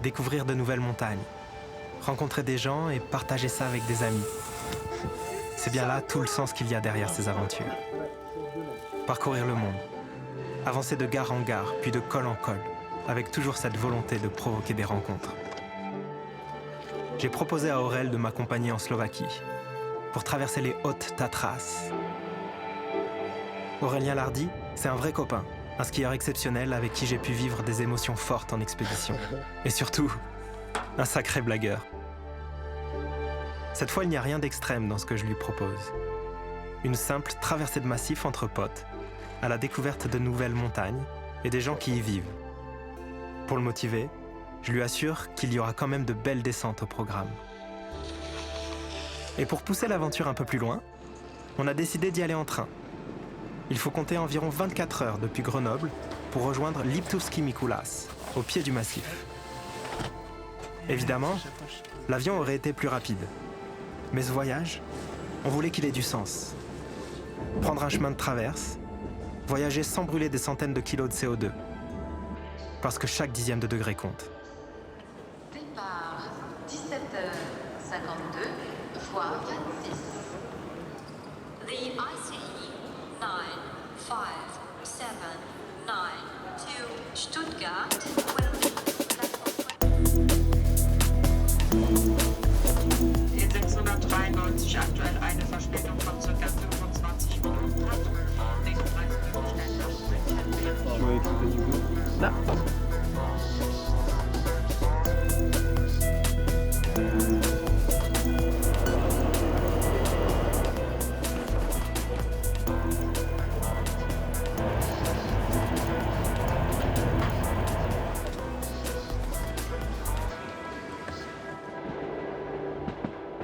découvrir de nouvelles montagnes, rencontrer des gens et partager ça avec des amis. C'est bien là tout le sens qu'il y a derrière ces aventures. Parcourir le monde, avancer de gare en gare, puis de col en col, avec toujours cette volonté de provoquer des rencontres. J'ai proposé à Aurel de m'accompagner en Slovaquie, pour traverser les Hautes Tatras. Aurélien Lardy, c'est un vrai copain, un skieur exceptionnel avec qui j'ai pu vivre des émotions fortes en expédition. Et surtout, un sacré blagueur. Cette fois, il n'y a rien d'extrême dans ce que je lui propose. Une simple traversée de massif entre potes, à la découverte de nouvelles montagnes et des gens qui y vivent. Pour le motiver, je lui assure qu'il y aura quand même de belles descentes au programme. Et pour pousser l'aventure un peu plus loin, on a décidé d'y aller en train. Il faut compter environ 24 heures depuis Grenoble pour rejoindre Liptovský Mikuláš, au pied du massif. Évidemment, l'avion aurait été plus rapide. Mais ce voyage, on voulait qu'il ait du sens. Prendre un chemin de traverse, voyager sans brûler des centaines de kilos de CO2. Parce que chaque dixième de degré compte. Départ 17h52, voie 26. The ICE 95792 Stuttgart will be Die 693 aktuell eine Verspätung von ca. 25 Minuten hat. Nächste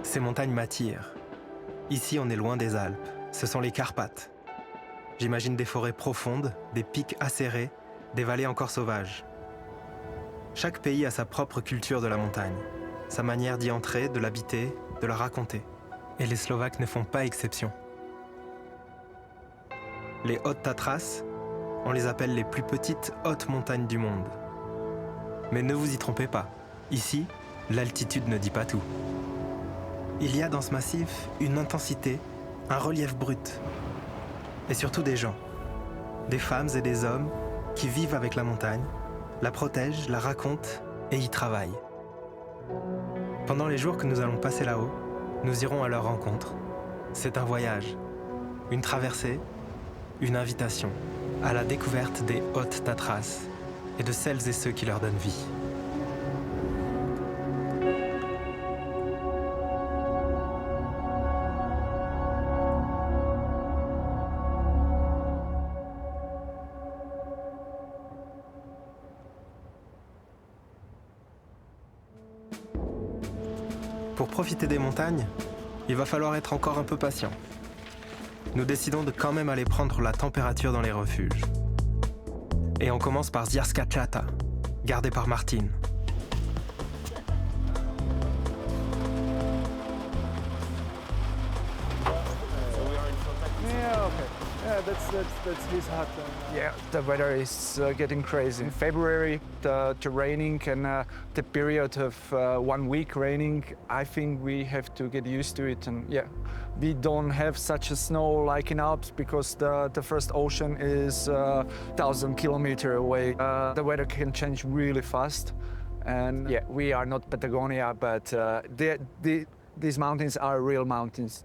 Ces montagnes m'attirent. Ici, on est loin des Alpes. Ce sont les Carpates. J'imagine des forêts profondes, des pics acérés, des vallées encore sauvages. Chaque pays a sa propre culture de la montagne, sa manière d'y entrer, de l'habiter, de la raconter. Et les Slovaques ne font pas exception. Les Hautes Tatras, on les appelle les plus petites hautes montagnes du monde. Mais ne vous y trompez pas, ici, l'altitude ne dit pas tout. Il y a dans ce massif une intensité, un relief brut. Et surtout des gens, des femmes et des hommes qui vivent avec la montagne, la protègent, la racontent et y travaillent. Pendant les jours que nous allons passer là-haut, nous irons à leur rencontre. C'est un voyage, une traversée, une invitation à la découverte des Hautes Tatras et de celles et ceux qui leur donnent vie. Pour profiter des montagnes, il va falloir être encore un peu patient. Nous décidons de quand même aller prendre la température dans les refuges. Et on commence par Ziarska Chata, gardée par Martine. Yeah, okay. Yeah, that's his hut. Yeah, the weather is getting crazy. In February, the raining and the period of 1 week raining, I think we have to get used to it. And yeah, we don't have such a snow like in Alps because the first ocean is 1,000 kilometers away. The weather can change really fast. And yeah, we are not Patagonia, but these mountains are real mountains.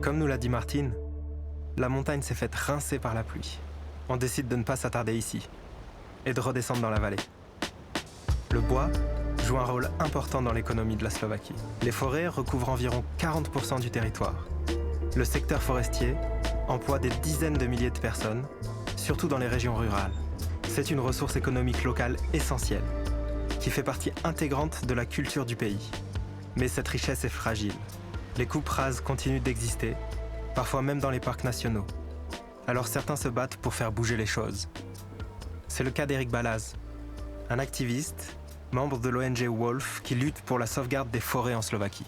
Comme nous l'a dit Martine, la montagne s'est faite rincer par la pluie. On décide de ne pas s'attarder ici et de redescendre dans la vallée. Le bois joue un rôle important dans l'économie de la Slovaquie. Les forêts recouvrent environ 40% du territoire. Le secteur forestier emploie des dizaines de milliers de personnes, surtout dans les régions rurales. C'est une ressource économique locale essentielle, qui fait partie intégrante de la culture du pays. Mais cette richesse est fragile. Les coupes rases continuent d'exister, parfois même dans les parcs nationaux. Alors certains se battent pour faire bouger les choses. C'est le cas d'Éric Balaz, un activiste, membre de l'ONG Wolf, qui lutte pour la sauvegarde des forêts en Slovaquie.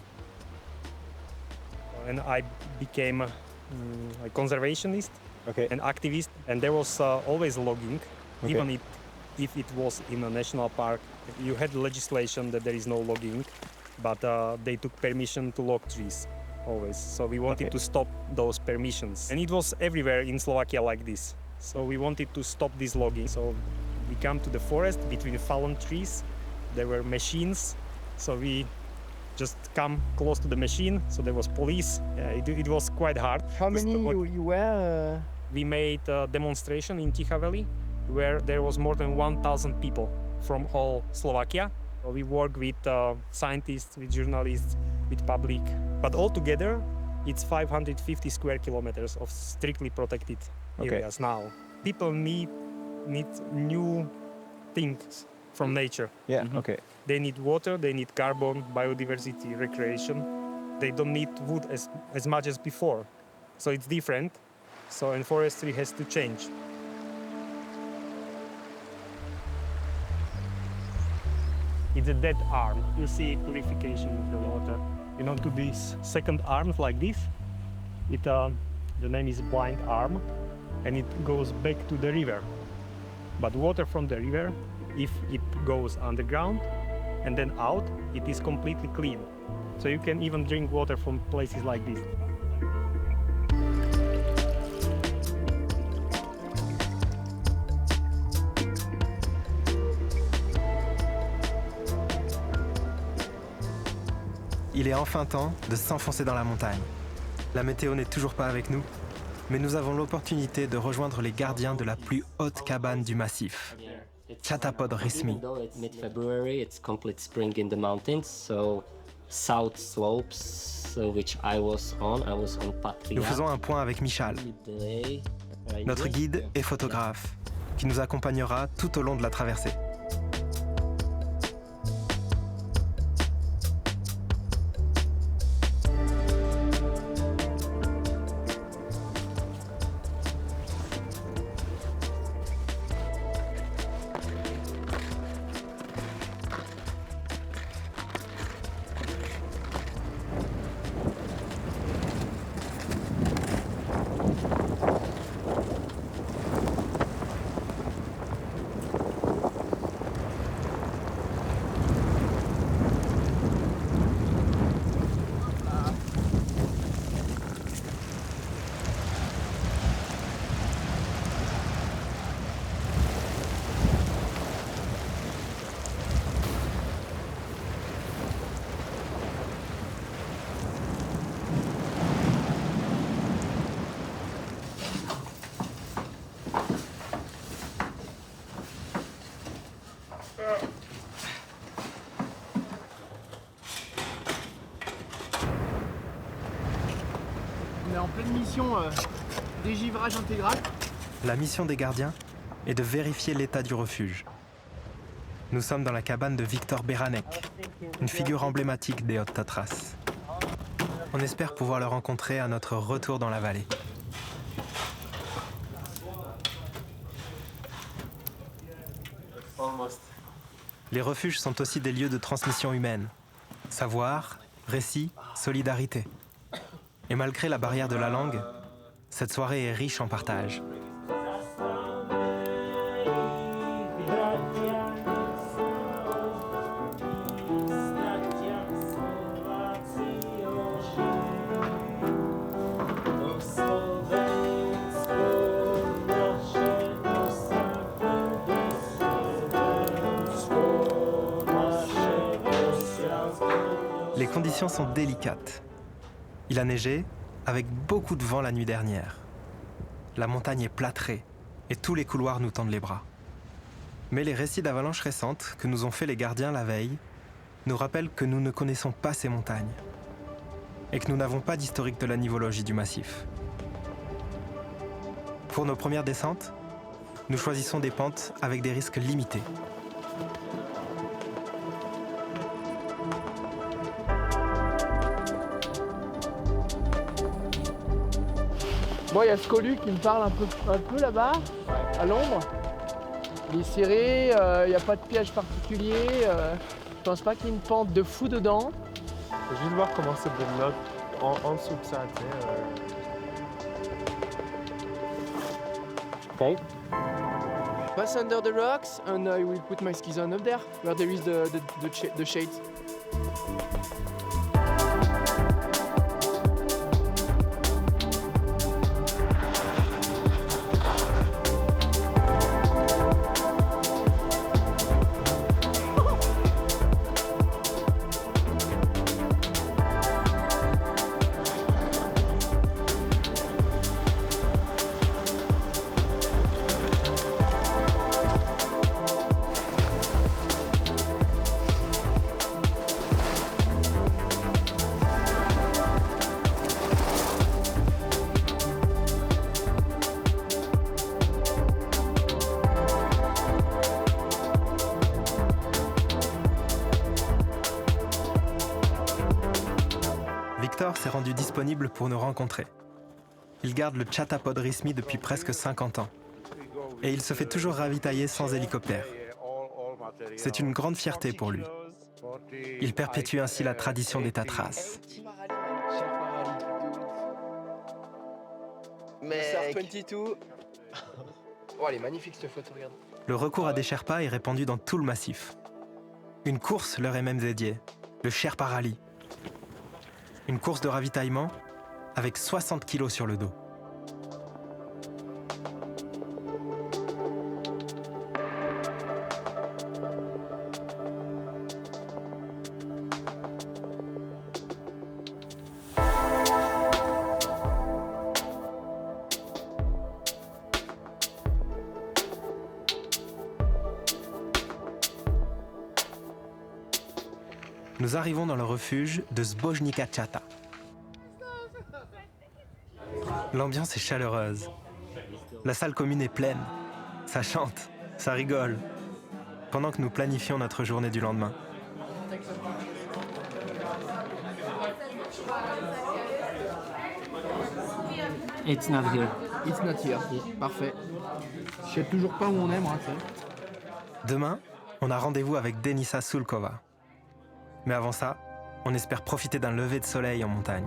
And I became a conservationist, an activist, and there was always logging, even if it was in a national park. You had legislation that there is no logging, but they took permission to log trees always. So we wanted to stop those permissions. And it was everywhere in Slovakia like this. So we wanted to stop this logging. So we come to the forest between fallen trees. There were machines, so we just come close to the machine. So there was police. It was quite hard. How many you were? We made a demonstration in Ticha Valley where there was more than 1,000 people from all Slovakia. We work with scientists, with journalists, with public. But altogether, it's 550 square kilometers of strictly protected areas now. People need new things from nature. Yeah, They need water, they need carbon, biodiversity, recreation. They don't need wood as much as before. So it's different. So and forestry has to change. It's a dead arm. You see purification of the water. You know, to these second arms like this, the name is blind arm, and it goes back to the river. But water from the river, if it goes underground and then out, it is completely clean. So you can even drink water from places like this. Il est enfin temps de s'enfoncer dans la montagne. La météo n'est toujours pas avec nous, mais nous avons l'opportunité de rejoindre les gardiens de la plus haute cabane du massif, Chatapod Rismi. Mid-February, it's complete spring in the mountains, so south slopes, which I was on Patria. Nous faisons un point avec Michal, notre guide et photographe, qui nous accompagnera tout au long de la traversée. On est en pleine mission dégivrage intégral. La mission des gardiens est de vérifier l'état du refuge. Nous sommes dans la cabane de Victor Beranek, une figure emblématique des Hautes Tatras. On espère pouvoir le rencontrer à notre retour dans la vallée. Les refuges sont aussi des lieux de transmission humaine. Savoir, récit, solidarité. Et malgré la barrière de la langue, cette soirée est riche en partage. Les conditions sont délicates. Il a neigé avec beaucoup de vent la nuit dernière. La montagne est plâtrée et tous les couloirs nous tendent les bras. Mais les récits d'avalanches récentes que nous ont fait les gardiens la veille nous rappellent que nous ne connaissons pas ces montagnes et que nous n'avons pas d'historique de la nivologie du massif. Pour nos premières descentes, nous choisissons des pentes avec des risques limités. Bon, il y a Scolu qui me parle un peu là-bas, à l'ombre. Il est serré, il n'y a pas de piège particulier. Je pense pas qu'il y ait une pente de fou dedans. Faut juste voir comment se développe en dessous de ça. Okay. Pass under the rocks and I will put my skis on up there, where there is the shades. Victor s'est rendu disponible pour nous rencontrer. Il garde le Chatapod Rismi depuis presque 50 ans. Et il se fait toujours ravitailler sans hélicoptère. C'est une grande fierté pour lui. Il perpétue ainsi la tradition des Tatras. Mais 22. Oh, elle est magnifique cette photo, regarde. Le recours à des Sherpas est répandu dans tout le massif. Une course leur est même dédiée, le Sherpa Rally. Une course de ravitaillement avec 60 kilos sur le dos. Nous arrivons dans le refuge de Zbojnica Chata. L'ambiance est chaleureuse. La salle commune est pleine. Ça chante, ça rigole. Pendant que nous planifions notre journée du lendemain. It's not here. It's not here. Parfait. Je sais toujours pas où on est, moi. Demain, on a rendez-vous avec Denisa Sulkova. Mais avant ça, on espère profiter d'un lever de soleil en montagne.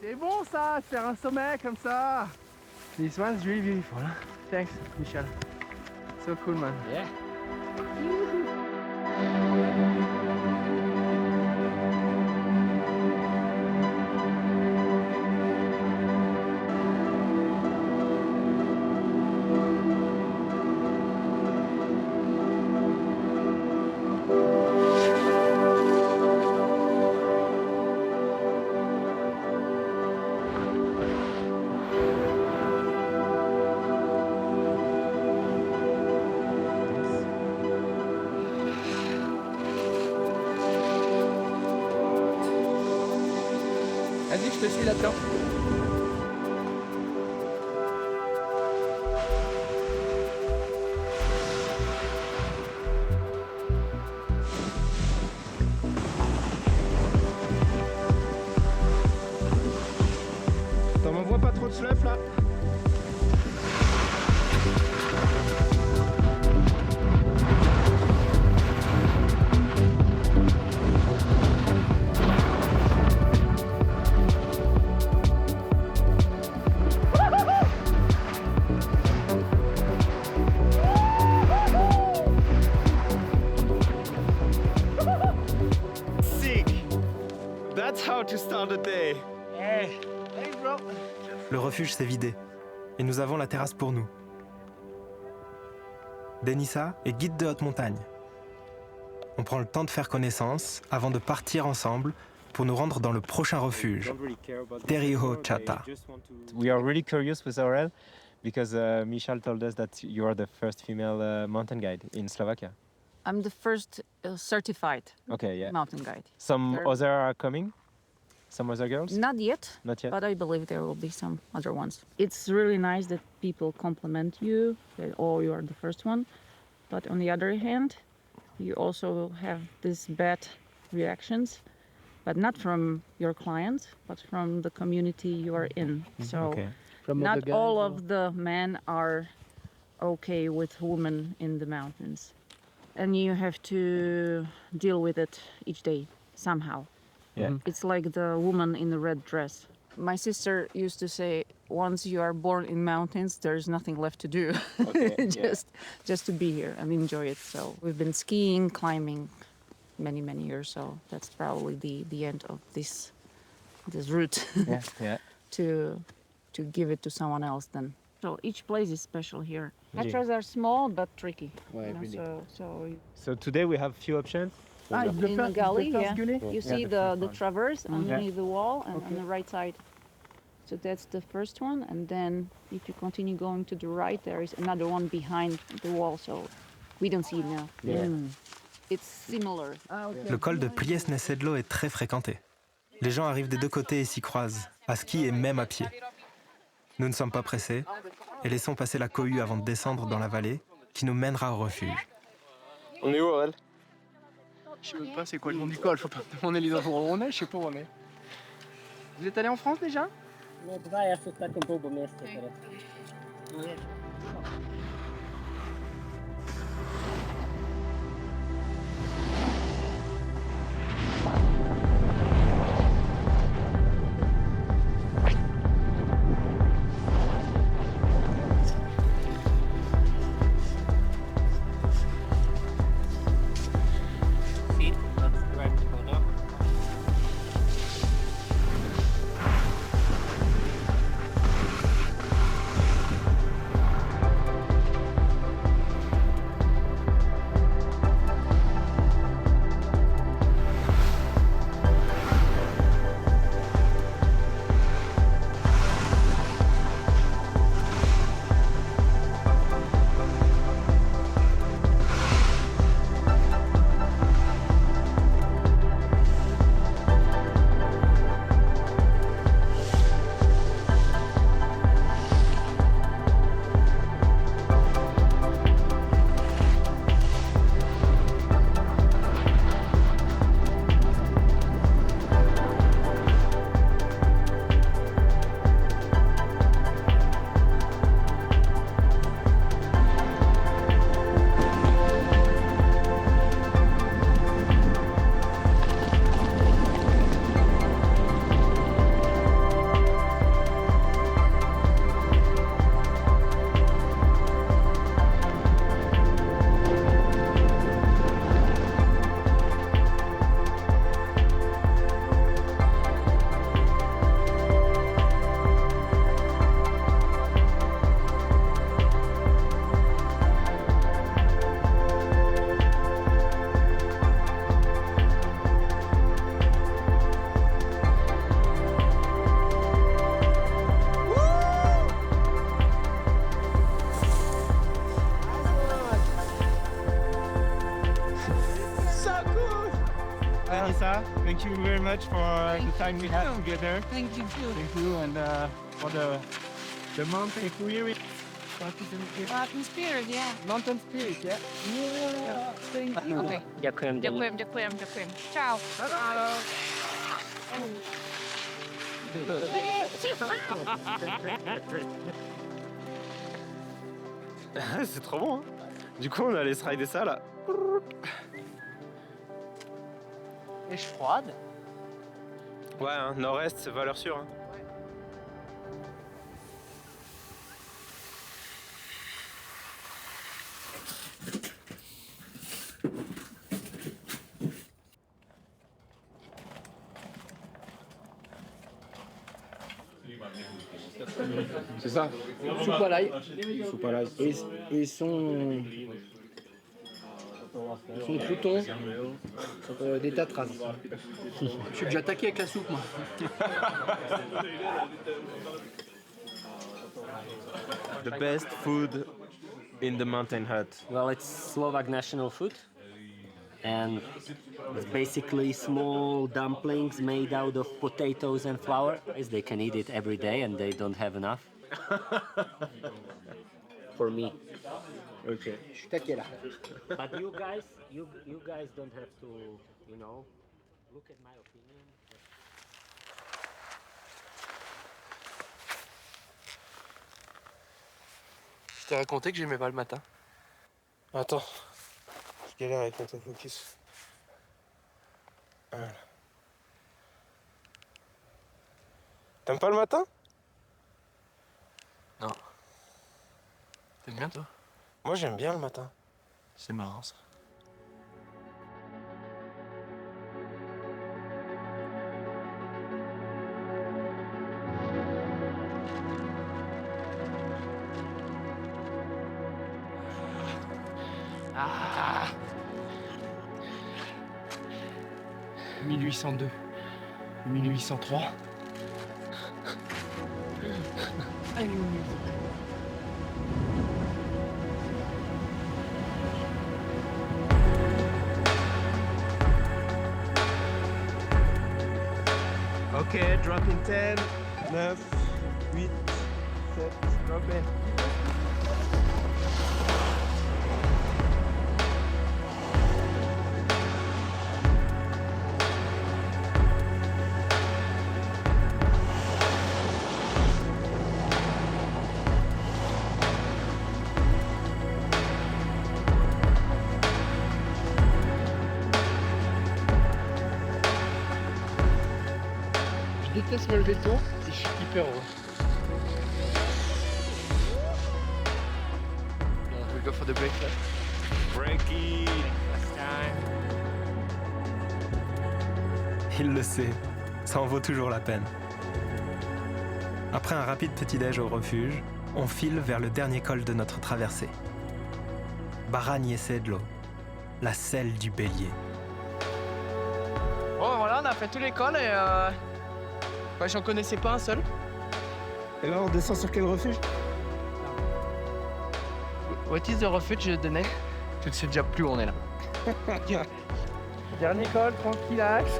C'est bon ça, de faire un sommet comme ça. This one's really beautiful. Huh? Thanks, Michel. So cool, man. Yeah. Vas-y, je te suis là-dedans. T'en m'envoies pas trop de sluff là? That's how to start a day. Hey bro. Le refuge s'est vidé et nous avons la terrasse pour nous. Denissa est guide de haute montagne. On prend le temps de faire connaissance avant de partir ensemble pour nous rendre dans le prochain refuge, Teriho Chata. We are really curious with Aurel because Michal told us that you are the first female mountain guide in Slovakia. I'm the first certified Okay, yeah. mountain guide. Some There- other are coming? Some other girls? Not yet, Not yet. but I believe there will be some other ones. It's really nice that people compliment you, that, oh, you are the first one. But on the other hand, you also have these bad reactions, but not from your clients, but from the community you are in. So Okay. From not other guys, all or- of the men are okay with women in the mountains. And you have to deal with it each day somehow. Yeah. It's like the woman in the red dress. My sister used to say, once you are born in mountains, there's nothing left to do. Okay, yeah. just to be here and enjoy it. So we've been skiing, climbing many years. So that's probably the end of this route Yeah, yeah. to give it to someone else then. So each place is special here. Really? Petras are small but tricky. Ouais, really. So So today we have few options. Ah, il in the gully, yeah. gueuler. You see the traverse Mm-hmm. underneath the wall and on the right side. So that's the first one, and then if you continue going to the right, there is another one behind the wall. So we don't see it now. Yeah. It's similar. Le col de Priesnesedlo est très fréquenté. Les gens arrivent des deux côtés et s'y croisent, à ski et même à pied. Nous ne sommes pas pressés et laissons passer la cohue avant de descendre dans la vallée qui nous mènera au refuge. On est où, Aurel? Je sais même pas c'est quoi le nom du col, faut pas me demander les endroits où on est, je sais pas où on est. Vous êtes allé en France déjà? Denissa, thank you very much for the time we had together. Thank you too. Thank you, and for the mountain experience. Mountain spirit, yeah. Mountain Spirit, yeah? Thank you. Okay. Ďakujem. Ďakujem. Ciao. C'est trop bon, hein. Du coup, on allait se rider ça, là. Est-ce froide? Ouais, hein, nord-est, c'est valeur sûre. Hein. C'est ça. Soupe à l'ail. Soupe à l'ail. Et ils sont croutons, des tatras. Je suis déjà attaqué avec la soupe, moi. The best food in the mountain hut. Well, it's Slovak national food, and it's basically small dumplings made out of potatoes and flour. As they can eat it every day, and they don't have enough. For me. Okay. Je suis taqué là. But you guys don't have to, you know, look at my opinion. Je t'ai raconté que j'aimais pas le matin. Attends, je galère avec l'autofocus. Voilà. T'aimes pas le matin? Non. T'aimes bien toi? Moi j'aime bien le matin. C'est marrant ça. Ah 1802, 1803. Okay, drop in 10, 9, 8, 7, drop in. Je déteste me lever tôt et je suis hyper heureux. We go for the breakfast. Breaky. Il le sait, ça en vaut toujours la peine. Après un rapide petit-déj au refuge, on file vers le dernier col de notre traversée. Baragna Sedlo, la selle du bélier. Bon voilà, on a fait tous les cols et ouais, j'en connaissais pas un seul. Et là, on descend sur quel refuge? What is the refuge de Ney? Tu ne sais déjà plus où on est là. Dernier col, tranquillax.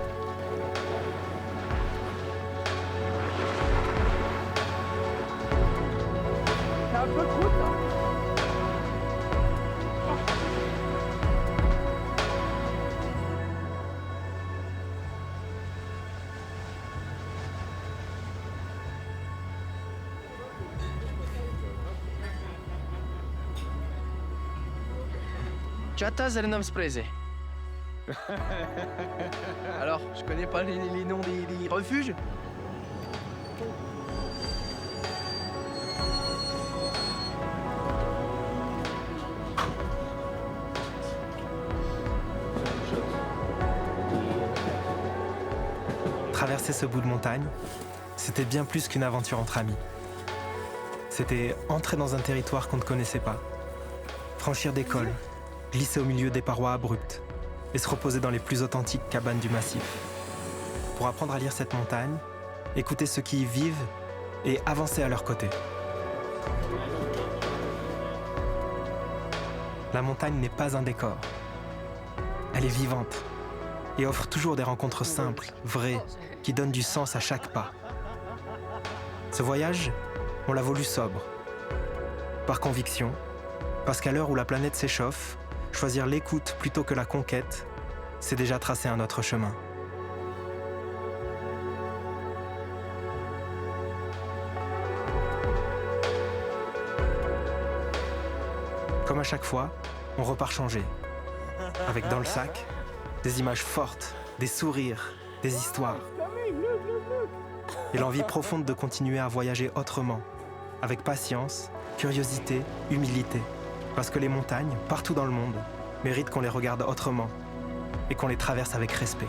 C'est un peu de route hein. Chata Zelenam Spreze. Alors, je connais pas les noms des refuges. Traverser ce bout de montagne, c'était bien plus qu'une aventure entre amis. C'était entrer dans un territoire qu'on ne connaissait pas, franchir des cols, glisser au milieu des parois abruptes et se reposer dans les plus authentiques cabanes du massif. Pour apprendre à lire cette montagne, écouter ceux qui y vivent et avancer à leur côté. La montagne n'est pas un décor. Elle est vivante et offre toujours des rencontres simples, vraies, qui donnent du sens à chaque pas. Ce voyage, on l'a voulu sobre. Par conviction, parce qu'à l'heure où la planète s'échauffe, choisir l'écoute plutôt que la conquête, c'est déjà tracer un autre chemin. Comme à chaque fois, on repart changé. Avec dans le sac, des images fortes, des sourires, des histoires. Et l'envie profonde de continuer à voyager autrement, avec patience, curiosité, humilité. Parce que les montagnes, partout dans le monde, méritent qu'on les regarde autrement et qu'on les traverse avec respect.